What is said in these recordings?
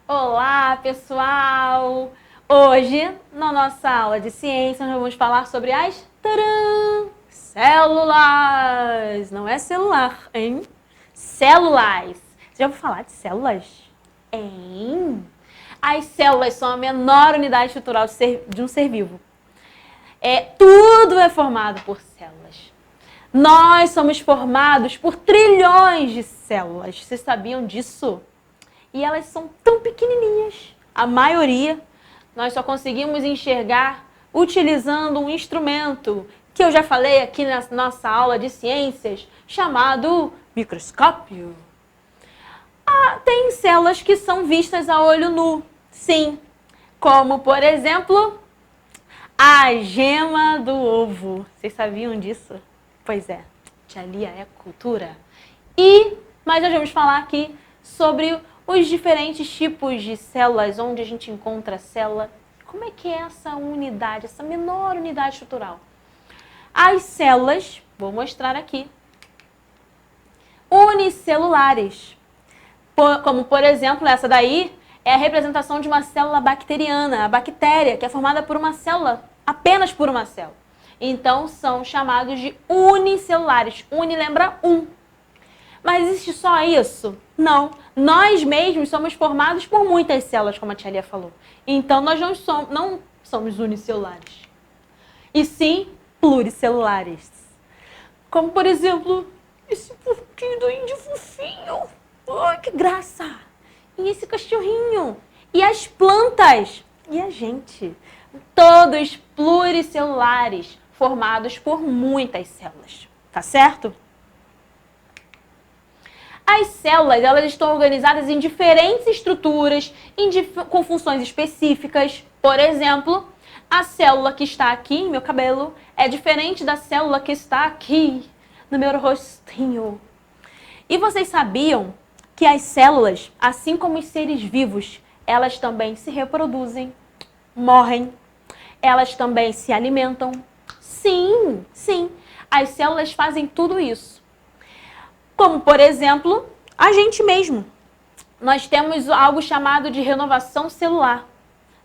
Olá, pessoal! Hoje, na nossa aula de ciência, nós vamos falar sobre as células. Não é celular, hein? Células. Você já ouviu falar de células? Hein? As células são a menor unidade estrutural de um ser vivo. Tudo é formado por células. Nós somos formados por trilhões de células. Vocês sabiam disso? E elas são tão pequenininhas. A maioria nós só conseguimos enxergar utilizando um instrumento que eu já falei aqui na nossa aula de ciências, chamado microscópio. Tem células que são vistas a olho nu, sim. Como, por exemplo, a gema do ovo. Vocês sabiam disso? Pois é, tia Lia é cultura. Mas nós vamos falar aqui sobre os diferentes tipos de células, onde a gente encontra a célula. Como é que é essa unidade, essa menor unidade estrutural? As células, vou mostrar aqui, unicelulares. Como, por exemplo, essa daí é a representação de uma célula bacteriana, a bactéria, que é formada por uma célula, apenas por uma célula. Então, são chamados de unicelulares. Uni lembra um. Mas existe só isso? Não. Nós mesmos somos formados por muitas células, como a tia Lia falou. Então, nós não somos unicelulares. E sim, pluricelulares. Como, por exemplo, esse porquinho do índio fofinho. Ai, que graça! E esse cachorrinho. E as plantas. E a gente. Todos pluricelulares, formados por muitas células. Tá certo? As células, elas estão organizadas em diferentes estruturas, com funções específicas. Por exemplo, a célula que está aqui em meu cabelo é diferente da célula que está aqui no meu rostinho. E vocês sabiam que as células, assim como os seres vivos, elas também se reproduzem, morrem, elas também se alimentam? Sim, sim. As células fazem tudo isso. Como, por exemplo, a gente mesmo. Nós temos algo chamado de renovação celular,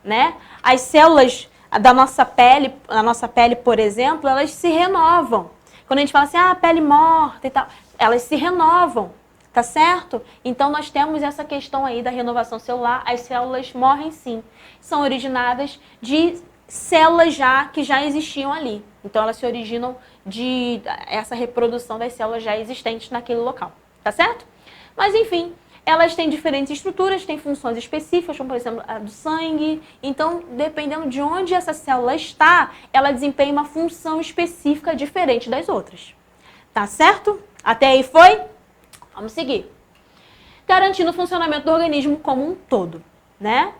né? As células da nossa pele, por exemplo, elas se renovam. Quando a gente fala assim, a pele morta e tal, elas se renovam, tá certo? Então, nós temos essa questão aí da renovação celular. As células morrem sim. São originadas de células que já existiam ali. Então, elas se originam de essa reprodução das células já existentes naquele local, tá certo? Mas, enfim, elas têm diferentes estruturas, têm funções específicas, como, por exemplo, a do sangue. Então, dependendo de onde essa célula está, ela desempenha uma função específica diferente das outras. Tá certo? Até aí foi? Vamos seguir. Garantindo o funcionamento do organismo como um todo, né?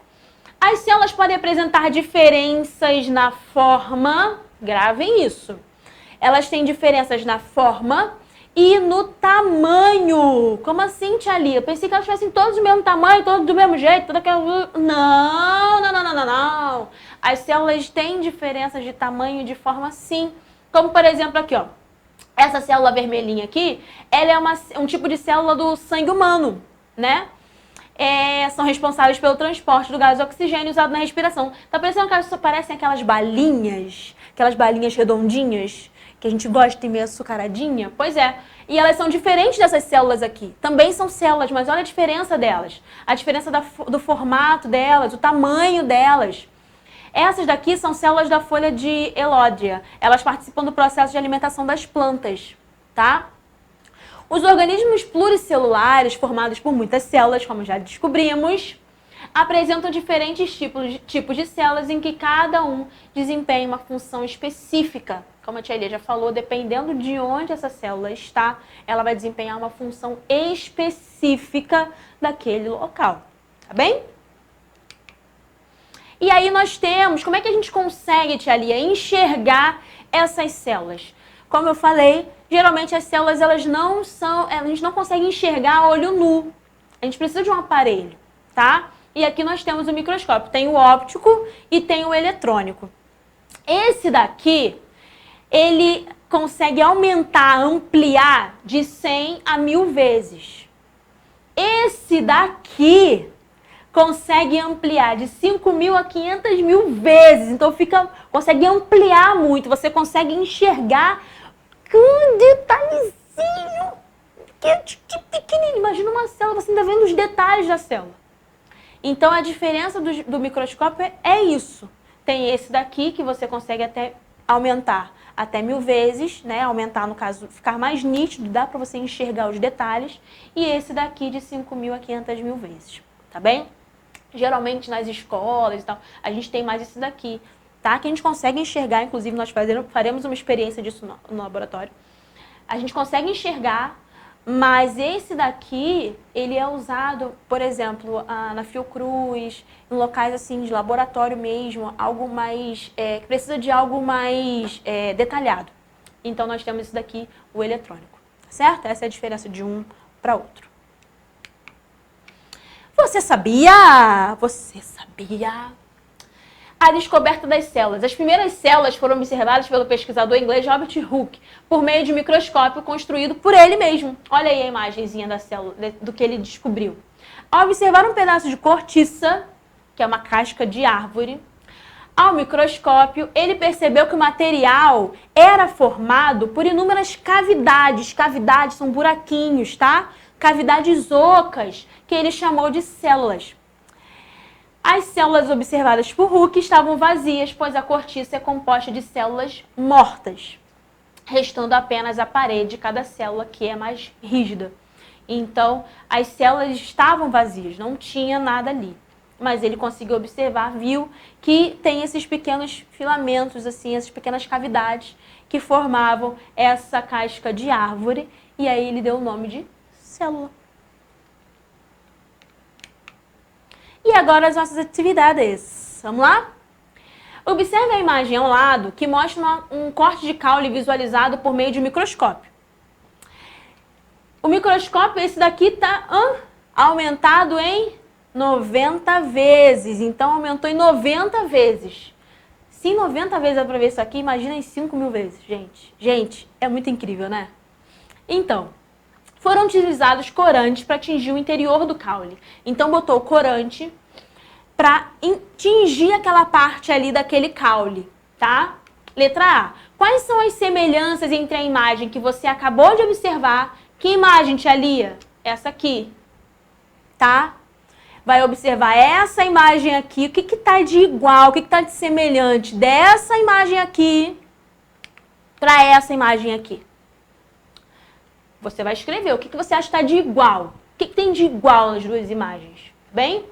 As células podem apresentar diferenças na forma, gravem isso. Elas têm diferenças na forma e no tamanho. Como assim, tia Lia? Eu pensei que elas tivessem todos do mesmo tamanho, todos do mesmo jeito, toda aquela... Não. As células têm diferenças de tamanho e de forma sim. Como, por exemplo, aqui, ó. Essa célula vermelhinha aqui, ela é um tipo de célula do sangue humano, né? São responsáveis pelo transporte do gás oxigênio usado na respiração. Tá parecendo que parecem aquelas balinhas redondinhas, que a gente gosta e meio açucaradinha? Pois é. E elas são diferentes dessas células aqui. Também são células, mas olha a diferença delas. A diferença do formato delas, o tamanho delas. Essas daqui são células da folha de Elódia. Elas participam do processo de alimentação das plantas, tá? Os organismos pluricelulares, formados por muitas células, como já descobrimos, apresentam diferentes tipos de células em que cada um desempenha uma função específica. Como a tia Lia já falou, dependendo de onde essa célula está, ela vai desempenhar uma função específica daquele local. Tá bem? E aí nós temos, como é que a gente consegue, tia Lia, enxergar essas células? Como eu falei, geralmente as células a gente não consegue enxergar a olho nu. A gente precisa de um aparelho, tá? E aqui nós temos o microscópio. Tem o óptico e tem o eletrônico. Esse daqui, ele consegue aumentar, ampliar de 100 a 1000 vezes. Esse daqui consegue ampliar de 5.000 a 500.000 vezes. Então consegue ampliar muito, você consegue enxergar um detalhezinho que pequenininho. Imagina uma célula, você ainda vendo os detalhes da célula. Então a diferença do microscópio é isso. Tem esse daqui que você consegue até aumentar até 1.000 vezes, né? Aumentar, no caso, ficar mais nítido, dá para você enxergar os detalhes. E esse daqui de 5.000 a 500.000 vezes, tá bem? Geralmente nas escolas e tal, a gente tem mais esse daqui, tá? Que a gente consegue enxergar, inclusive nós faremos uma experiência disso no laboratório. A gente consegue enxergar, mas esse daqui, ele é usado, por exemplo, na Fiocruz, em locais assim de laboratório mesmo, algo mais, que precisa de algo mais detalhado. Então nós temos esse daqui, o eletrônico, certo? Essa é a diferença de um para outro. Você sabia? Você sabia? A descoberta das células. As primeiras células foram observadas pelo pesquisador inglês Robert Hooke por meio de um microscópio construído por ele mesmo. Olha aí a imagenzinha da célula, do que ele descobriu. Ao observar um pedaço de cortiça, que é uma casca de árvore, ao microscópio, ele percebeu que o material era formado por inúmeras cavidades. Cavidades são buraquinhos, tá? Cavidades ocas, que ele chamou de células. As células observadas por Hooke estavam vazias, pois a cortiça é composta de células mortas, restando apenas a parede de cada célula, que é mais rígida. Então, as células estavam vazias, não tinha nada ali. Mas ele conseguiu observar, viu que tem esses pequenos filamentos, assim, essas pequenas cavidades que formavam essa casca de árvore, e aí ele deu o nome de célula. E agora as nossas atividades. Vamos lá? Observe a imagem ao lado que mostra um corte de caule visualizado por meio de um microscópio. O microscópio, esse daqui está aumentado em 90 vezes. Então, aumentou em 90 vezes. Se em 90 vezes dá para ver isso aqui, imagina em 5.000 vezes, gente. Gente, é muito incrível, né? Então, foram utilizados corantes para atingir o interior do caule. Então, botou o corante para atingir aquela parte ali daquele caule, tá? Letra A. Quais são as semelhanças entre a imagem que você acabou de observar? Que imagem, tia Lia? Essa aqui, tá? Vai observar essa imagem aqui. O que tá de igual? O que tá de semelhante dessa imagem aqui para essa imagem aqui? Você vai escrever o que você acha que está de igual. O que tem de igual nas duas imagens? Bem?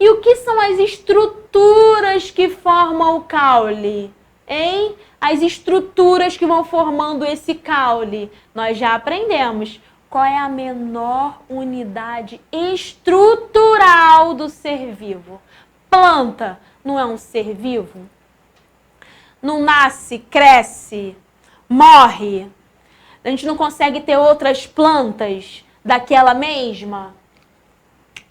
E o que são as estruturas que formam o caule? Hein? As estruturas que vão formando esse caule. Nós já aprendemos. Qual é a menor unidade estrutural do ser vivo? Planta não é um ser vivo? Não nasce, cresce, morre? A gente não consegue ter outras plantas daquela mesma?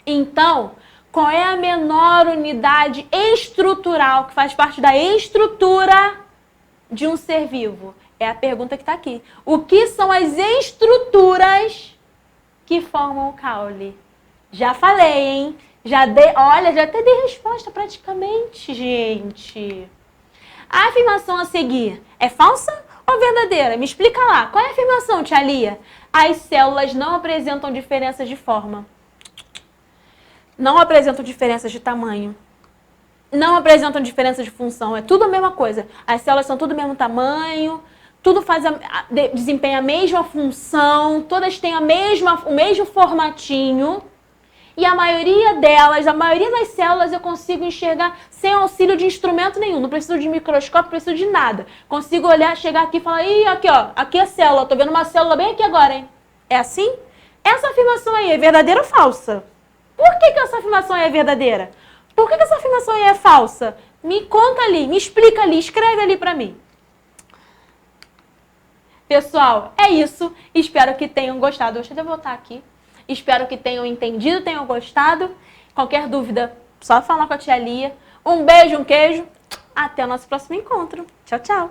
Então, qual é a menor unidade estrutural que faz parte da estrutura de um ser vivo? É a pergunta que está aqui. O que são as estruturas que formam o caule? Já falei, hein? Olha, já até dei resposta praticamente, gente. A afirmação a seguir é falsa ou verdadeira? Me explica lá. Qual é a afirmação, tia Lia? As células não apresentam diferenças de forma. Não apresentam diferenças de tamanho. Não apresentam diferença de função. É tudo a mesma coisa. As células são tudo do mesmo tamanho, tudo desempenha a mesma função, todas têm o mesmo formatinho. E a maioria delas, a maioria das células eu consigo enxergar sem auxílio de instrumento nenhum. Não preciso de microscópio, não preciso de nada. Consigo olhar, chegar aqui e falar, ih, aqui ó, aqui é a célula, tô vendo uma célula bem aqui agora, hein? É assim? Essa afirmação aí é verdadeira ou falsa? Por que essa afirmação aí é verdadeira? Por que essa afirmação aí é falsa? Me conta ali, me explica ali, escreve ali pra mim. Pessoal, é isso. Espero que tenham gostado. Deixa eu voltar aqui. Espero que tenham entendido, tenham gostado. Qualquer dúvida, só falar com a tia Lia. Um beijo, um queijo. Até o nosso próximo encontro. Tchau, tchau.